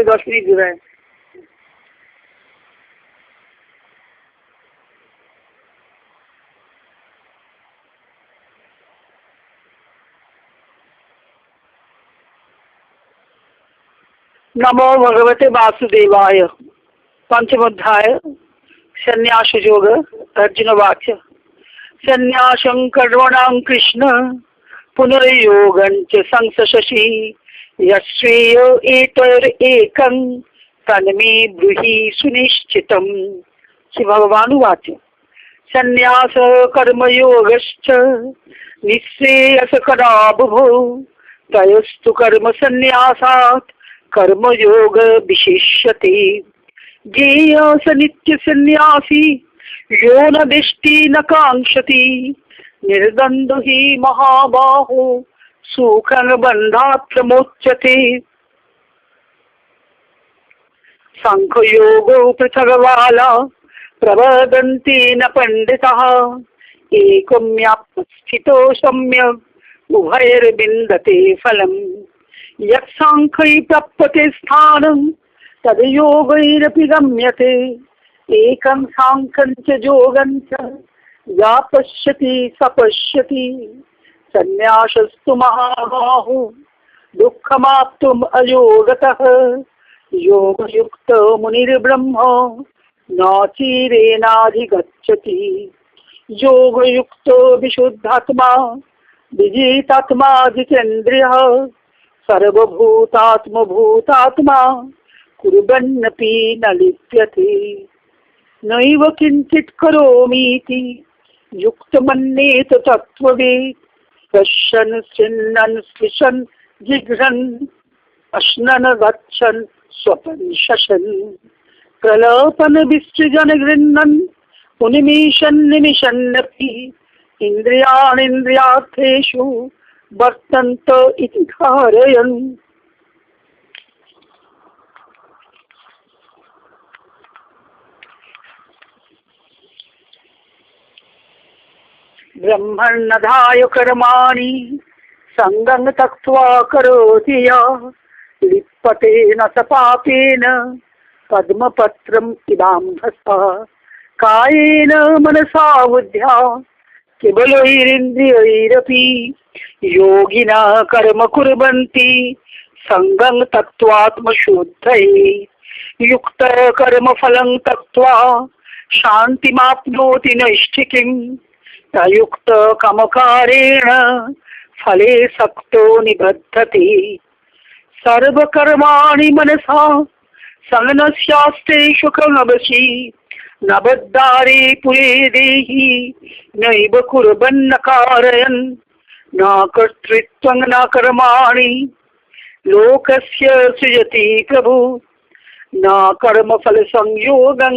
10 minute दिया है। नमो भगवते वासुदेवाय। पंचमोध्याय संन्यास योग। अर्जुन वाक्य संन्यासं कर्मणां कृष्ण पुनर्योगं च संससि यस्वेय एतैरेकं तन्मे ब्रूहि सुनिश्चितम्। श्री भगवान उवाच संन्यास कर्मयोगश्च निःश्रेयसकरा बुभौ तयोस्तु कर्म संन्यासात् कर्मयोग विशिष्यते। ज्ञेय स नित्य सन्यासी यो न दिष्टि न कांक्षति निर्द्वन्द्व हि महाबाहो सुखं बन्धात् प्रमोच्यते। सांख्ययोगो पृथग्बाला प्रवदन्ति न पंडिताः एकम्याप्तस्थितो सम्यक् उभयर्विन्दते फलम्। यत्सांख्यै प्राप्यते स्थानं तद् योगैरपि गम्यते। एकं साङ्ख्यं च योगं च या पश्यति स पश्यति। संन्यासस्तु महाबाहो दुःखमाप्तुम् अयोगतः योगयुक्तो मुनिर्ब्रह्म न चिरेणाधिगच्छति। योगयुक्तो विशुद्धात्मा विजितात्मा जितेन्द्रियः सर्वभूतात्मभूतात्मा कुर्वन्नपि न लिप्यते। नैव किञ्चित् करोमीति युक्तमन्येत तत्त्ववित्। पश्यन् शृण्वन् स्पृशन् जिघ्रन् अश्नन् गच्छन् स्वपन् शशन् प्रलोभन् विसृजन् गृह्णन् उन्मिषन् निमिषन्नपि इन्द्रियाणीन्द्रियार्थेषु वर्तन्त इति धारयन्। ब्रह्मण्यधाय कर्माणि संगं त्यक्त्वा करोति यः लिप्यते न स पापेन पद्मपत्रम् इवाम्भसा। कायेन मनसा बुद्ध्या केवलैरिन्द्रियैरपि योगिना कर्म कुर्वन्ति संगं त्यक्त्वात्मशुद्धये। युक्त कर्म फलं त्यक्त्वा शान्तिमाप्नोति नैष्ठिकीम्। अयुक्त कामकारेण फले सक्तो निबद्धते। सर्वकर्माणि मनसा संगनस्यास्ते सुखमवसि न बद्धारे पुरे देहि नैव कुर्वन्न कारयन्। न कर्तृत्वं न कर्माणि लोकस्य सृजति प्रभु न कर्मफल संयोगं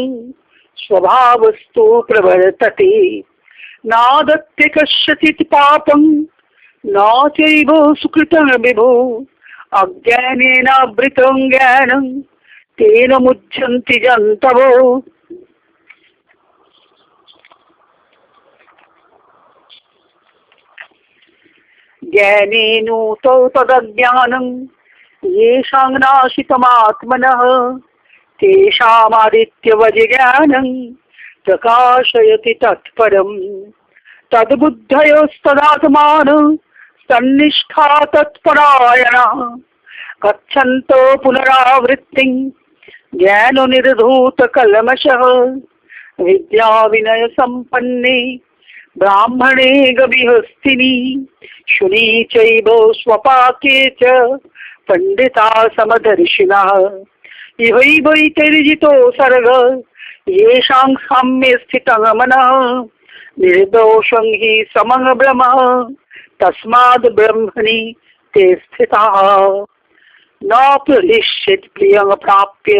स्वभावस्तु प्रवर्तते। नादत्ते कस्यचित् पापं न चैव सुकृतं विभो अज्ञानेनावृतं ज्ञानं तेन मुह्यन्ति जन्तवो। ज्ञानेनोतो तदज्ञानं येषां नाशितमात्मनः तेषामादित्यवज्ञानं प्रकाशयति तत्परम्। तद्बुद्धयोस्तदात्मानः सन्निष्ठा तत्परायणाः गच्छन्तो पुनरावृत्तिं ज्ञाननिर्धूतकल्मषः। विद्या विनय संपन्ने ब्राह्मणे गविहस्तिनि शुनि चैव स्वपाके च पंडिता समदर्शिनः। इहैवैतैर्जितो सर्ग येषां साम्ये स्थितं मनः निर्दोषं हि समं ब्रह्म तस्माद् ब्रह्मणि ते स्थिताः। न प्रलिश्येत् प्रियं प्राप्य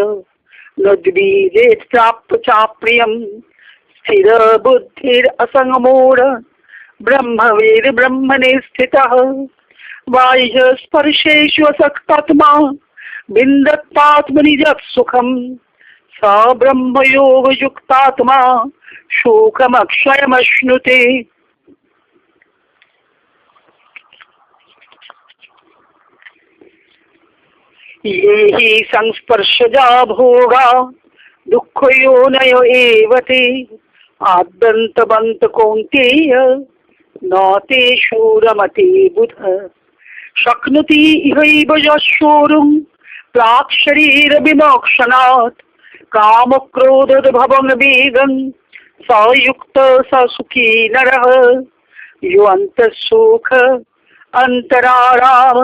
न द्विजेत् प्राप्य चाप्रियं। स्थिर बुद्धिरसंमूढ ब्रह्मवेद ब्रह्मणे स्थितः। बाह्य स्पर्शेषु असक्तात्मा विन्दत्तात्मनिजः सुखम्। स ब्रह्मयोग युक्तात्मा शोकमक्षयमश्नुते। ये हि संस्पर्शजा भोगा दुःखयोनयो एव ते आद्यन्तवन्त कौन्तेय न तेषु रमते बुध शक्नोति इहैव यशोरुं प्राक् शरीर विमोक्षणात् कामक्रोधोद्भवं वेगं स युक्त स सुखी नरः यो अन्तःसुख अन्तराराम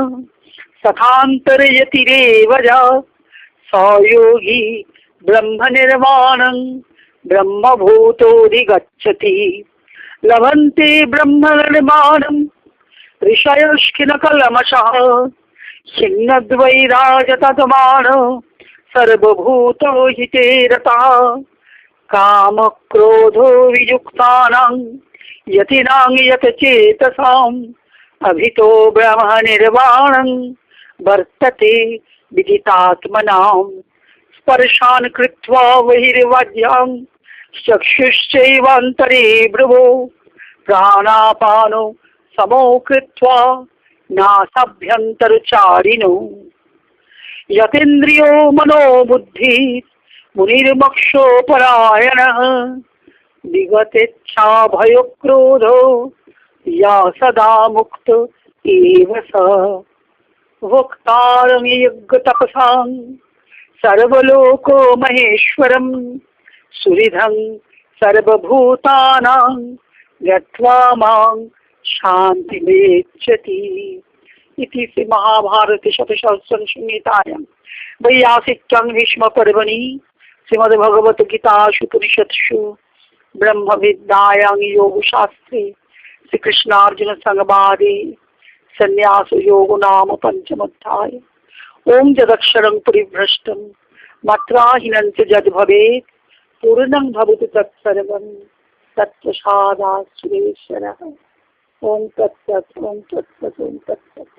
सखान्तर्यतिरेव स योगी ब्रह्मनिर्वाणं ब्रह्मभूतोऽधिगच्छति लभन्ते ब्रह्मनिर्वाणं ऋषयश्किनकल्मषः छिन्नद्वैराजततमान सर्वभूतो हिते रतः कामक्रोधो वियुक्तानां यतिनां यतचेतसाम् अभितो ब्रह्मनिर्वाणं वर्तते विदितात्मनां स्पर्शान् कृत्वा बहिर्वाद्यां चक्षुश्चैवान्तरे भ्रुवो प्राणापानो समो कृत्वा नासाभ्यन्तरचारिणो यतेन्द्रियो मनोबुद्धि मुनिर्मोक्षोपरायणः विगतेच्छा भयक्रोधो या सदा मुक्त एव स भोक्तारं यज्ञतपसां सर्वलोको महेश्वरं सुहृदं सर्वभूतानां गत्वा मां शान्तिमेच्छति। इति श्री महाभारत शतसहस्रं संहितायां वैयासिक्यां भीष्मपर्वणि श्रीमद्भगवद्गीतासु उपनिषत्सु ब्रह्मविद्यायां योगशास्त्रे श्रीकृष्णार्जुन संवादे संन्यास योग नाम पंचमोध्याय। ओम जदक्षरं परिभ्रष्टं मात्राहीनं च यद् भवेत् पूर्णं भवतु तत्सर्वं तत्प्रसादात् सुरेश्वरः। ओम तत्सत् ओम तत्सत् ओम तत्सत्।